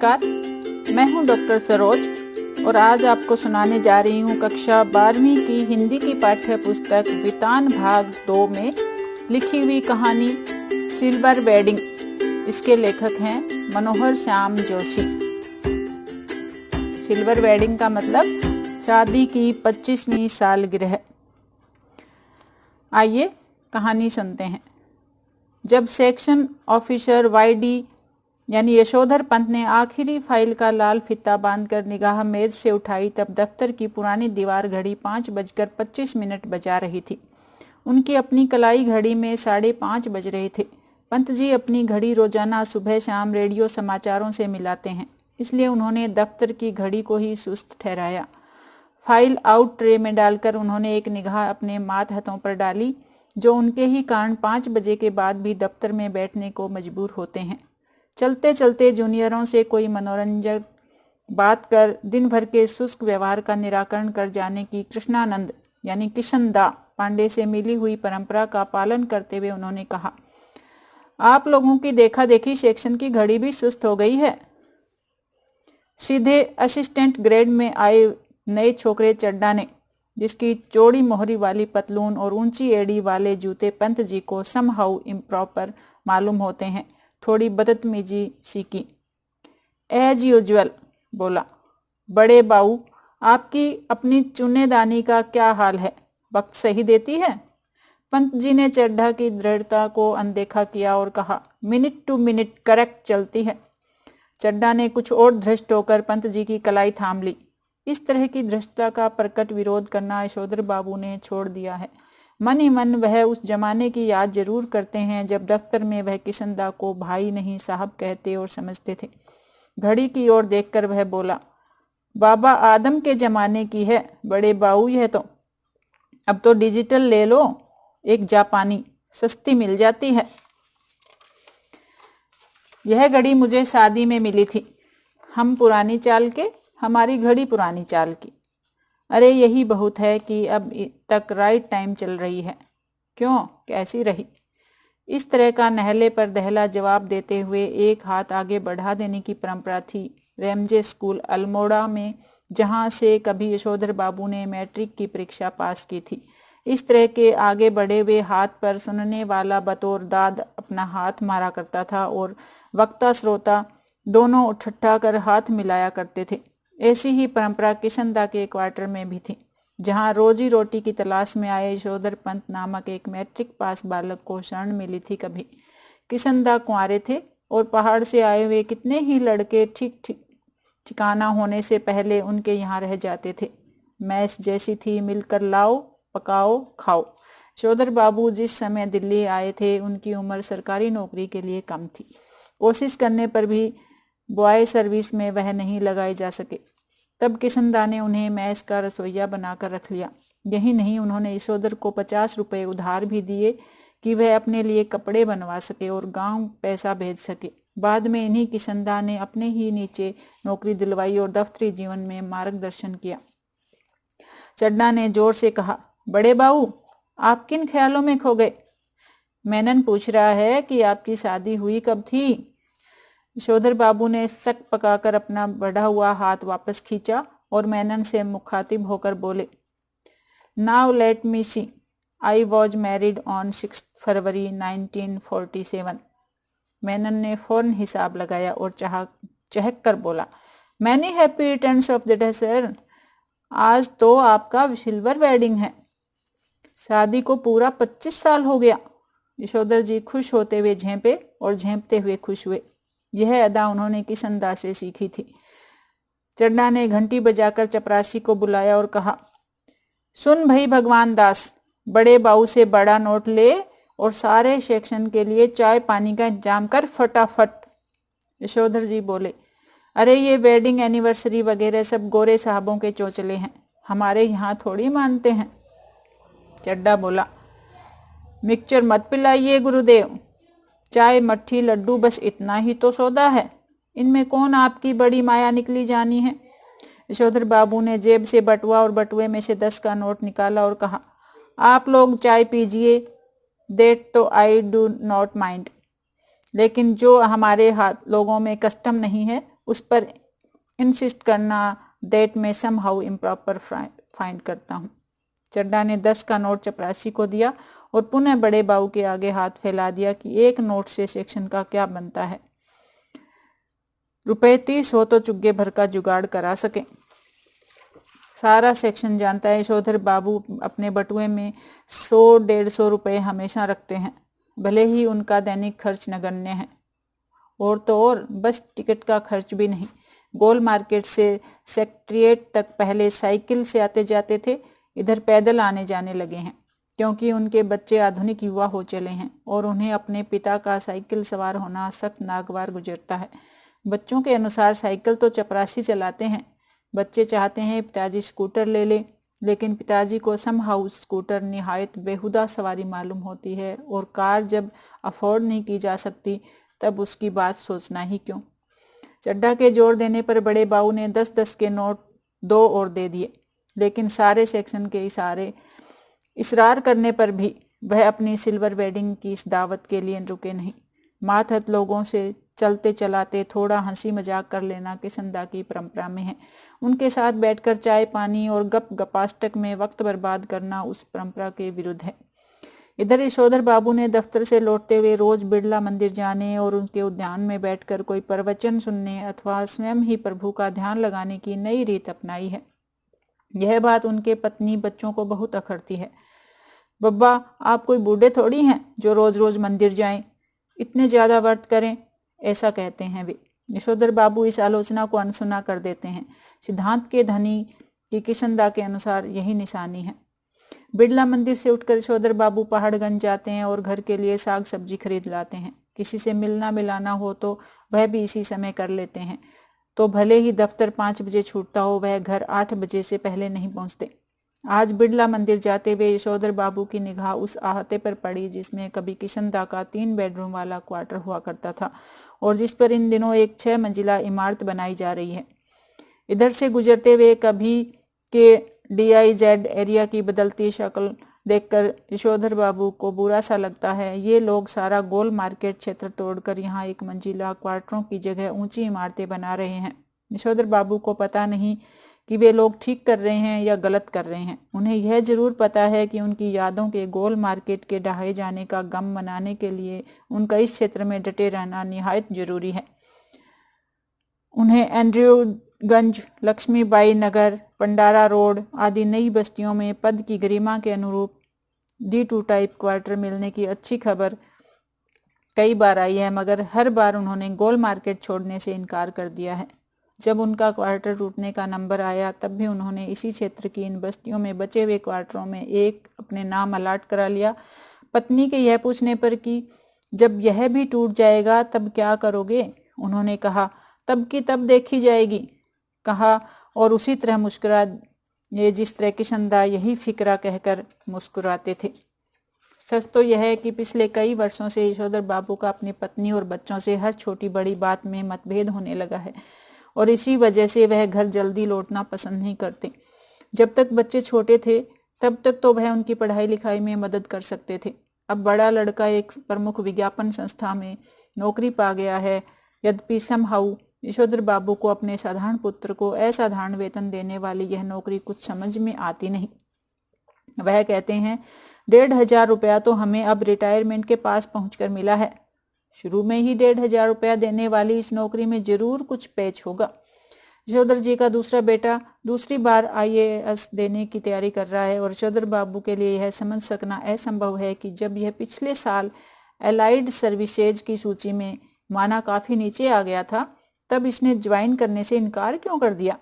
नमस्कार, मैं हूं डॉक्टर सरोज और आज आपको सुनाने जा रही हूं कक्षा 12वीं की हिंदी की पाठ्य पुस्तक वितान भाग 2 में लिखी हुई कहानी सिल्वर वेडिंग। इसके लेखक हैं मनोहर श्याम जोशी। सिल्वर वेडिंग का मतलब शादी की 25वीं सालगिरह। आइए कहानी सुनते हैं। जब सेक्शन ऑफिसर वाईडी यानी यशोधर पंत ने आखिरी फाइल का लाल फीता बांधकर निगाह मेज से उठाई, तब दफ्तर की पुरानी दीवार घड़ी 5:25 बजा रही थी। उनकी अपनी कलाई घड़ी में 5:30 बज रहे थे। पंत जी अपनी घड़ी रोजाना सुबह शाम रेडियो समाचारों से मिलाते हैं, इसलिए उन्होंने दफ्तर की घड़ी को ही सुस्त ठहराया। फाइल आउट ट्रे में डालकर उन्होंने एक निगाह अपने मात हथों पर डाली, जो उनके ही कारण 5 बजे के बाद भी दफ्तर में बैठने को मजबूर होते हैं। चलते चलते जूनियरों से कोई मनोरंजक बात कर दिन भर के शुष्क व्यवहार का निराकरण कर जाने की कृष्णानंद यानी किशनदा पांडे से मिली हुई परंपरा का पालन करते हुए उन्होंने कहा, आप लोगों की देखा देखी सेक्शन की घड़ी भी सुस्त हो गई है। सीधे असिस्टेंट ग्रेड में आए नए छोकरे चड्डा ने, जिसकी चौड़ी मोहरी वाली पतलून और ऊंची एड़ी वाले जूते पंत जी को समहाउ इम्प्रॉपर मालूम होते हैं, थोड़ी बदतमीजी सीखी। एज यूजुअल बोला, बड़े बाऊ आपकी अपनी चुन्नेदानी का क्या हाल है, वक्त सही देती है? पंत जी ने चड्ढा की दृढ़ता को अनदेखा किया और कहा, मिनट टू मिनट करेक्ट चलती है। चड्ढा ने कुछ और धृष्ट होकर पंत जी की कलाई थाम ली। इस तरह की धृष्टता का प्रकट विरोध करना यशोधर बाबू ने छोड़ दिया है। मन ही मन वह उस जमाने की याद जरूर करते हैं जब दफ्तर में वह किशनदा को भाई नहीं साहब कहते और समझते थे। घड़ी की ओर देखकर वह बोला, बाबा आदम के जमाने की है बड़े बाऊ यह तो। अब तो डिजिटल ले लो, एक जापानी सस्ती मिल जाती है। यह घड़ी मुझे शादी में मिली थी। हम पुरानी चाल के, हमारी घड़ी पुरानी चाल की। अरे यही बहुत है कि अब तक राइट टाइम चल रही है। क्यों, कैसी रही? इस तरह का नहले पर दहला जवाब देते हुए एक हाथ आगे बढ़ा देने की परंपरा थी रेमजे स्कूल अल्मोड़ा में, जहां से कभी यशोधर बाबू ने मैट्रिक की परीक्षा पास की थी। इस तरह के आगे बढ़े हुए हाथ पर सुनने वाला बतौर दाद अपना हाथ मारा करता था और वक्ता श्रोता दोनों ठट्ठा कर हाथ मिलाया करते थे। ऐसी ही परंपरा किशनदा के क्वार्टर में भी थी, जहां रोजी रोटी की तलाश में आए यशोधर पंत नामक एक मैट्रिक पास बालक को शरण मिली थी। कभी किशनदा कुंवारे थे और पहाड़ से आए हुए कितने ही लड़के ठीक ठिकाना होने से पहले उनके यहाँ रह जाते थे। मैस जैसी थी, मिलकर लाओ पकाओ खाओ। यशोधर बाबू जिस समय दिल्ली आए थे उनकी उम्र सरकारी नौकरी के लिए कम थी। कोशिश करने पर भी बॉय सर्विस में वह नहीं लगाए जा सके। तब किशनदा ने उन्हें मैस का रसोइया बनाकर रख लिया। यही नहीं, उन्होंने यशोधर को 50 रुपए उधार भी दिए कि वह अपने लिए कपड़े बनवा सके और गांव पैसा भेज सके। बाद में इन्हीं किशनदा ने अपने ही नीचे नौकरी दिलवाई और दफ्तरी जीवन में मार्गदर्शन किया। चड्डा ने जोर से कहा, बड़े बाऊ आप किन ख्यालों में खो गए? मेनन पूछ रहा है कि आपकी शादी हुई कब थी? यशोधर बाबू ने शक पकाकर अपना बढ़ा हुआ हाथ वापस खींचा और मेनन से मुखातिब होकर बोले, now let me see, I was married on 6 February 1947। Menon ने फौरन हिसाब लगाया और चहक कर बोला, many happy returns of the day sir. आज तो आपका सिल्वर वेडिंग है। शादी को पूरा 25 साल हो गया। यशोधर जी खुश होते हुए झेंपे और झेंपते हुए खुश हुए। यह अदा उन्होंने किशनदा से सीखी थी। चड्डा ने घंटी बजाकर चपरासी को बुलाया और कहा, सुन भाई भगवान दास, बड़े बाऊ से बड़ा नोट ले और सारे सेक्शन के लिए चाय पानी का इंतजाम कर फटाफट। यशोधर जी बोले, अरे ये वेडिंग एनिवर्सरी वगैरह सब गोरे साहबों के चोचले हैं, हमारे यहाँ थोड़ी मानते हैं। चड्डा बोला, मिक्सचर मत पिलाइए गुरुदेव, चाय मट्ठी लड्डू बस इतना ही तो सौदा है, इनमें कौन आपकी बड़ी माया निकली जानी है। यशोधर बाबू ने जेब से बटुआ और बटुए में से 10 का नोट निकाला और कहा, आप लोग चाय पीजिए, देट तो आई डू नॉट माइंड, लेकिन जो हमारे हाथ लोगों में कस्टम नहीं है उस पर इंसिस्ट करना दैट मैं सम हाउ इम्प्रॉपर फाइंड करता हूँ। चड्ढा ने 10 का नोट चपरासी को दिया और पुनः बड़े बाबू के आगे हाथ फैला दिया कि एक नोट से सेक्शन का क्या बनता है, रुपए 30 हो तो चुग्गे भर का जुगाड़ करा सके। सारा सेक्शन जानता है यशोधर बाबू अपने बटुए में 100-150 रुपए हमेशा रखते हैं, भले ही उनका दैनिक खर्च नगण्य है। और तो और बस टिकट का खर्च भी नहीं। गोल मार्केट से सेक्रेटेरिएट तक पहले साइकिल से आते जाते थे, इधर पैदल आने जाने लगे हैं, क्योंकि उनके बच्चे आधुनिक युवा हो चले हैं और उन्हें अपने पिता का साइकिल सवार होना सख्त नागवार गुजरता है। बच्चों के अनुसार साइकिल तो चपरासी चलाते हैं। बच्चे चाहते हैं पिताजी स्कूटर ले ले, लेकिन पिताजी को समहाउ स्कूटर निहायत बेहुदा सवारी मालूम होती है और कार जब अफोर्ड नहीं की जा सकती तब उसकी बात सोचना ही क्यों। चड्ढा के जोर देने पर बड़े बाबू ने 10-10 के नोट 2 और दे दिए, लेकिन सारे सेक्शन के इसरार करने पर भी वह अपनी सिल्वर वेडिंग की इस दावत के लिए रुके नहीं। मातहत लोगों से चलते चलाते थोड़ा हंसी मजाक कर लेना किसनदा की परंपरा में है। उनके साथ बैठकर चाय पानी और गप गपाष्टक में वक्त बर्बाद करना उस परंपरा के विरुद्ध है। इधर यशोधर बाबू ने दफ्तर से लौटते हुए रोज बिड़ला मंदिर जाने और उनके उद्यान में बैठकर कोई प्रवचन सुनने अथवा स्वयं ही प्रभु का ध्यान लगाने की नई रीत अपनाई है। यह बात उनके पत्नी बच्चों को बहुत अखरती है। बब्बा, आप कोई बूढ़े थोड़ी हैं जो रोज रोज मंदिर जाएं, इतने ज्यादा व्रत करें, ऐसा कहते हैं वे। यशोधर बाबू इस आलोचना को अनसुना कर देते हैं। सिद्धांत के धनी की किसनदा के अनुसार यही निशानी है। बिड़ला मंदिर से उठकर यशोधर बाबू पहाड़गंज जाते हैं और घर के लिए साग सब्जी खरीद लाते हैं। किसी से मिलना मिलाना हो तो वह भी इसी समय कर लेते हैं, तो भले ही दफ्तर 5 बजे छूटता हो, वह घर 8 बजे से पहले नहीं पहुंचते। आज बिड़ला मंदिर जाते हुए यशोधर बाबू की निगाह उस आहते पर पड़ी जिसमें कभी किसनदा का 3 बेडरूम वाला क्वार्टर हुआ करता था और जिस पर इन दिनों एक 6 मंजिला इमारत बनाई जा रही है। इधर से गुजरते हुए कभी के DIZ एरिया की बदलती शक्ल देखकर यशोधर बाबू को बुरा सा लगता है। ये लोग सारा गोल मार्केट क्षेत्र तोड़कर यहाँ 1 मंजिला क्वार्टरों की जगह ऊंची इमारतें बना रहे हैं। यशोधर बाबू को पता नहीं कि वे लोग ठीक कर रहे हैं या गलत कर रहे हैं। उन्हें यह जरूर पता है कि उनकी यादों के गोल मार्केट के ढहाए जाने का गम मनाने के लिए उनका इस क्षेत्र में डटे रहना निहायत जरूरी है। उन्हें एंड्रयूगंज, लक्ष्मीबाई नगर, पंडारा रोड आदि नई बस्तियों में पद की गरिमा के अनुरूप D2 टाइप क्वार्टर मिलने की अच्छी खबर कई बार आई है, मगर हर बार उन्होंने गोल मार्केट छोड़ने से इनकार कर दिया है। जब उनका क्वार्टर टूटने का नंबर आया तब भी उन्होंने इसी क्षेत्र की इन बस्तियों में बचे हुए क्वार्टरों में एक अपने नाम अलाट करा लिया। पत्नी के यह पूछने पर कि जब यह भी टूट जाएगा तब क्या करोगे, उन्होंने कहा तब की तब देखी जाएगी, कहा और उसी तरह मुस्कुरा ये जिस तरह किसनदा यही फिक्रा कहकर मुस्कुराते थे। सच तो यह है कि पिछले कई वर्षों से यशोधर बाबू का अपनी पत्नी और बच्चों से हर छोटी बड़ी बात में मतभेद होने लगा है और इसी वजह से वह घर जल्दी लौटना पसंद नहीं करते। जब तक बच्चे छोटे थे तब तक तो वह उनकी पढ़ाई लिखाई में मदद कर सकते थे। अब बड़ा लड़का एक प्रमुख विज्ञापन संस्था में नौकरी पा गया है। यद्यपि समहाउ यशोधर बाबू को अपने साधारण पुत्र को असाधारण वेतन देने वाली यह नौकरी कुछ समझ में आती नहीं। वह कहते हैं 1,500 रुपया तो हमें अब रिटायरमेंट के पास पहुंचकर मिला है। शुरू में ही 1,500 रुपया देने वाली इस नौकरी में जरूर कुछ पेच होगा। यशोधर जी का दूसरा बेटा दूसरी बार IAS देने की तैयारी कर रहा है और यशोधर बाबू के लिए यह समझ सकना असंभव है कि जब यह पिछले साल अलाइड सर्विसेज की सूची में माना काफी नीचे आ गया था तब इसने ज्वाइन करने से इनकार क्यों कर दिया।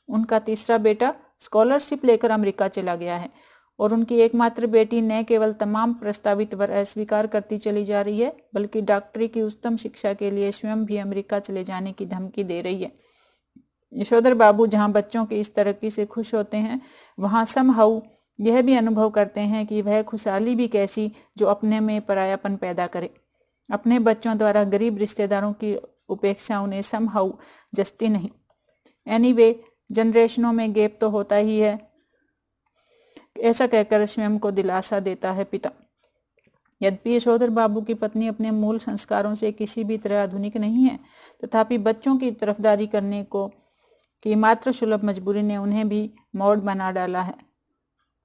उनका तीसरा बेटा स्कॉलरशिप लेकर अमेरिका चला गया है और उनकी एकमात्र बेटी न केवल तमाम प्रस्तावित वर अस्वीकार करती चली जा रही है बल्कि डॉक्टरी की उच्चतम शिक्षा के लिए स्वयं भी अमेरिका चले जाने की धमकी दे रही है। यशोधर बाबू जहां बच्चों की इस तरक्की से खुश होते हैं वहां समहाउ यह भी अनुभव करते हैं कि वह खुशहाली भी कैसी जो अपने में परायापन पैदा करे। अपने बच्चों द्वारा गरीब रिश्तेदारों की उपेक्षा उन्हें समहाउ जस्ती नहीं। एनीवे, जनरेशनों में गैप तो होता ही है, ऐसा कहकर स्वयं को दिलासा देता है पिता। यद्यपि यशोधर बाबू की पत्नी अपने मूल संस्कारों से किसी भी तरह आधुनिक नहीं है, तथापि बच्चों की तरफदारी करने को की मात्र सुलभ मजबूरी ने उन्हें भी मॉड बना डाला है।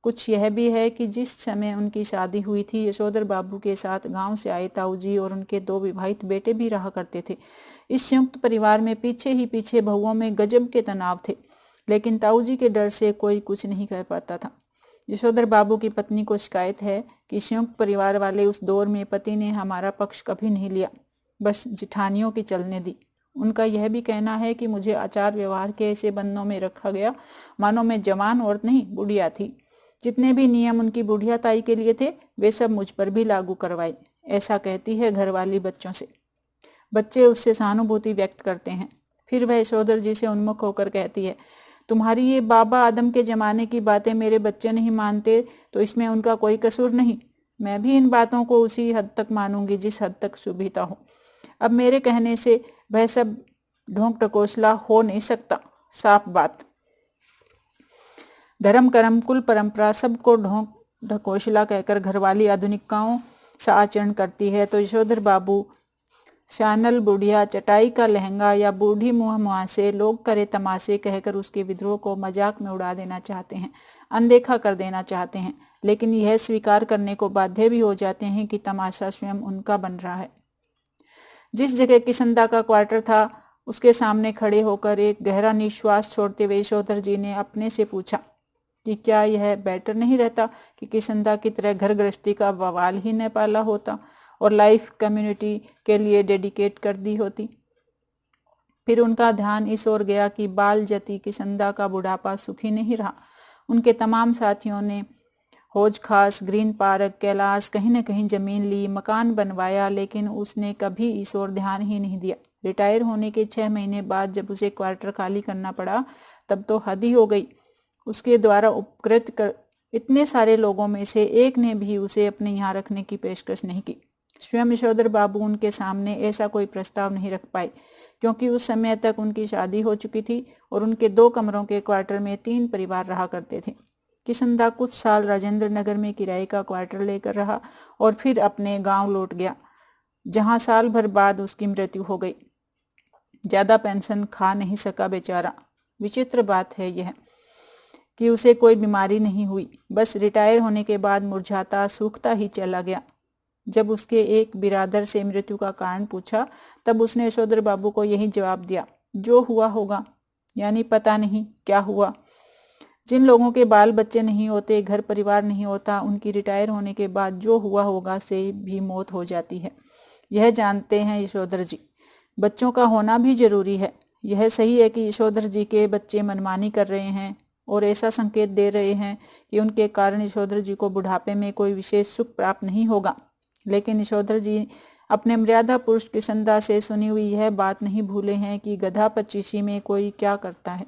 कुछ यह भी है कि जिस समय उनकी शादी हुई थी, यशोधर बाबू के साथ गांव से आए ताऊ जी और उनके 2 विवाहित बेटे भी रहा करते थे। इस संयुक्त परिवार में पीछे ही पीछे बहुओं में गजब के तनाव थे, लेकिन ताऊ जी के डर से कोई कुछ नहीं कह पाता था। यशोधर बाबू की पत्नी को शिकायत है कि संयुक्त परिवार वाले उस दौर में पति ने हमारा पक्ष कभी नहीं लिया, बस जिठानियों की चलने दी। उनका यह भी कहना है कि मुझे आचार व्यवहार के ऐसे बंधनों में रखा गया मानो मैं जवान औरत नहीं बुढ़िया थी। जितने भी नियम उनकी बुढ़िया ताई के लिए थे वे सब मुझ पर भी लागू करवाए, ऐसा कहती है घरवाली बच्चों से। बच्चे उससे सहानुभूति व्यक्त करते हैं। फिर वह यशोधर जी से उन्मुख होकर कहती है, तुम्हारी ये बाबा आदम के जमाने की बातें मेरे बच्चे नहीं मानते तो इसमें उनका कोई कसूर नहीं। मैं भी इन बातों को उसी हद तक मानूंगी जिस हद तक सुविधा हो। अब मेरे कहने से वह सब ढोंग टकोसला हो नहीं सकता, साफ बात। धर्म कर्म कुल परंपरा सबको ढोंग ढकोसला कहकर घरवाली आधुनिकाओं सा आचरण करती है, तो यशोधर बाबू शानल बुढ़िया चटाई का लहंगा या बूढ़ी मुंह मुहासे लोग करे तमाशे कहकर उसके विद्रोह को मजाक में उड़ा देना चाहते हैं, अनदेखा कर देना चाहते हैं, लेकिन यह स्वीकार करने को बाध्य भी हो जाते हैं कि तमाशा स्वयं उनका बन रहा है। जिस जगह किसंदा का क्वार्टर था उसके सामने खड़े होकर एक गहरा निश्वास छोड़ते हुए यशोधर जी ने अपने से पूछा कि क्या यह बेटर नहीं रहता कि किसंदा की तरह घर गृहस्थी का बवाल ही न पाला होता और लाइफ कम्युनिटी के लिए डेडिकेट कर दी होती। फिर उनका ध्यान इस ओर गया कि बाल जती किसंदा का बुढ़ापा सुखी नहीं रहा। उनके तमाम साथियों ने हौज खास, ग्रीन पार्क, कैलाश, कहीं न कहीं जमीन ली, मकान बनवाया, लेकिन उसने कभी इस ओर ध्यान ही नहीं दिया। रिटायर होने के 6 महीने बाद जब उसे क्वार्टर खाली करना पड़ा तब तो हद ही हो गई। उसके द्वारा उपकृत कर इतने सारे लोगों में से एक ने भी उसे अपने यहाँ रखने की पेशकश नहीं की। स्वयं यशोधर बाबू उनके सामने ऐसा कोई प्रस्ताव नहीं रख पाए, क्योंकि उस समय तक उनकी शादी हो चुकी थी और उनके 2 कमरों के क्वार्टर में 3 परिवार रहा करते थे। किसंदा कुछ साल राजेंद्र नगर में किराए का क्वार्टर लेकर रहा और फिर अपने गांव लौट गया, जहां साल भर बाद उसकी मृत्यु हो गई। ज्यादा पेंशन खा नहीं सका बेचारा। विचित्र बात है यह कि उसे कोई बीमारी नहीं हुई, बस रिटायर होने के बाद मुरझाता सूखता ही चला गया। जब उसके एक बिरादर से मृत्यु का कारण पूछा तब उसने यशोधर बाबू को यही जवाब दिया, जो हुआ होगा, यानी पता नहीं क्या हुआ। जिन लोगों के बाल बच्चे नहीं होते, घर परिवार नहीं होता, उनकी रिटायर होने के बाद जो हुआ होगा से भी मौत हो जाती है। यह जानते हैं यशोधर जी। बच्चों का होना भी जरूरी है। यह सही है कि यशोधर जी के बच्चे मनमानी कर रहे हैं और ऐसा संकेत दे रहे हैं कि उनके कारण यशोधर जी को बुढ़ापे में कोई विशेष सुख प्राप्त नहीं होगा, लेकिन यशोधर जी अपने मर्यादा पुरुष किसंदा से सुनी हुई यह बात नहीं भूले हैं कि गधा पचीसी में कोई क्या करता है।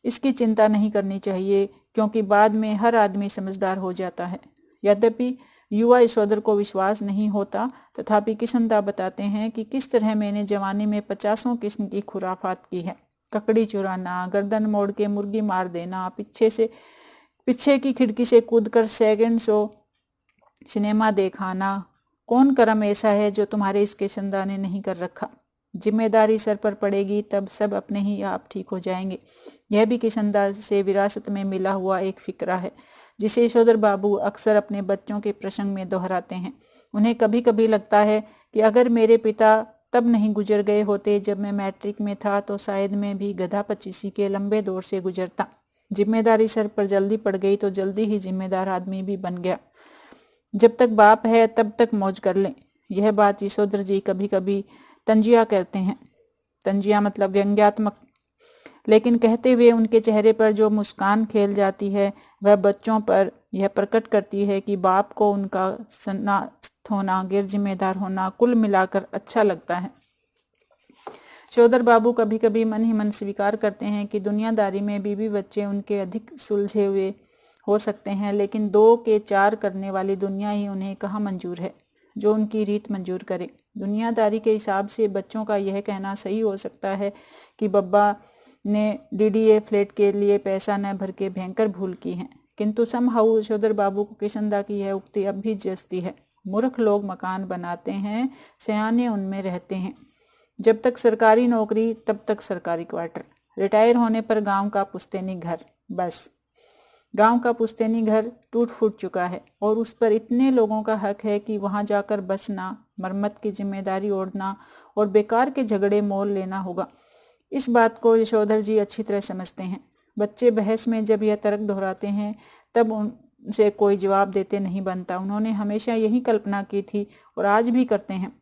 इसकी चिंता नहीं करनी चाहिए, क्योंकि बाद में हर आदमी समझदार हो जाता है। यद्यपि युवा यशोधर को विश्वास नहीं होता, तथापि किसंदा बताते हैं कि किस तरह मैंने जवानी में 50 किस्म की खुराफात की है। ककड़ी चुराना, गर्दन मोड़ के मुर्गी मार देना, पीछे की खिड़की से कूदकर सेकंड शो सिनेमा देखाना। कौन कर्म ऐसा है जो तुम्हारे इस किसंदा ने नहीं कर रखा? जिम्मेदारी सर पर पड़ेगी तब सब अपने ही आप ठीक हो जाएंगे। यह भी किसंदा से विरासत में मिला हुआ एक फिक्रा है, जिसे यशोधर बाबू अक्सर अपने बच्चों के प्रसंग में दोहराते हैं। उन्हें कभी कभी लगता है कि अगर मेरे पिता तब नहीं गुजर गए होते जब मैं मैट्रिक में था, तो शायद मैं भी गधा पचीसी के लंबे दौर से गुजरता। जिम्मेदारी सर पर जल्दी पड़ गई तो जल्दी ही जिम्मेदार आदमी भी बन गया। जब तक बाप है तब तक मौज कर लें। यह बात यशोधर जी कभी कभी तंजिया कहते हैं। तंजिया मतलब व्यंग्यात्मक, लेकिन कहते हुए उनके चेहरे पर जो मुस्कान खेल जाती है वह बच्चों पर यह प्रकट करती है कि बाप को उनका सन्नाथ होना, गैर जिम्मेदार होना कुल मिलाकर अच्छा लगता है। यशोधर बाबू कभी कभी मन ही मन स्वीकार करते हैं कि दुनियादारी में बीवी बच्चे उनके अधिक सुलझे हुए हो सकते हैं, लेकिन 2 के 4 करने वाली दुनिया ही उन्हें कहाँ मंजूर है जो उनकी रीत मंजूर करे। दुनियादारी के हिसाब से बच्चों का यह कहना सही हो सकता है कि बब्बा ने डीडीए फ्लैट के लिए पैसा न भर के भयंकर भूल की है, किंतु समहाउ यशोधर बाबू को किसंदा की यह उक्ति अब भी जचती है। मूर्ख लोग मकान बनाते हैं, सयाने उनमें रहते हैं। जब तक सरकारी नौकरी तब तक सरकारी क्वार्टर, रिटायर होने पर गांव का पुश्तैनी घर। बस गांव का पुश्तैनी घर टूट फूट चुका है और उस पर इतने लोगों का हक है कि वहां जाकर बसना, मरम्मत की जिम्मेदारी ओढ़ना और बेकार के झगड़े मोल लेना होगा। इस बात को यशोधर जी अच्छी तरह समझते हैं। बच्चे बहस में जब यह तर्क दोहराते हैं तब उनसे कोई जवाब देते नहीं बनता। उन्होंने हमेशा यही कल्पना की थी और आज भी करते हैं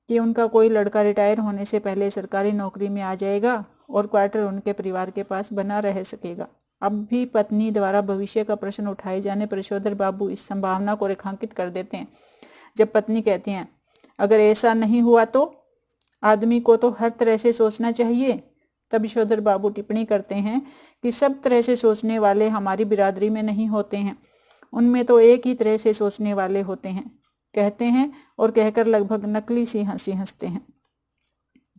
कि उनका कोई लड़का रिटायर होने से पहले सरकारी नौकरी में आ जाएगा और क्वार्टर उनके परिवार के पास बना रह सकेगा। अब भी पत्नी द्वारा भविष्य का प्रश्न उठाए जाने पर यशोधर बाबू इस संभावना को रेखांकित कर देते हैं। जब पत्नी कहती हैं, अगर ऐसा नहीं हुआ तो आदमी को तो हर तरह से सोचना चाहिए, तब यशोधर बाबू टिप्पणी करते हैं कि सब तरह से सोचने वाले हमारी बिरादरी में नहीं होते हैं, उनमें तो एक ही तरह से सोचने वाले होते हैं, कहते हैं और कहकर लगभग नकली सी हंसी हंसते हैं।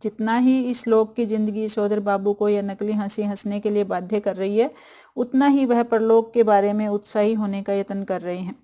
जितना ही इस लोक की जिंदगी यशोधर बाबू को यह नकली हंसी हंसने के लिए बाध्य कर रही है, उतना ही वह परलोक के बारे में उत्साही होने का यत्न कर रहे हैं।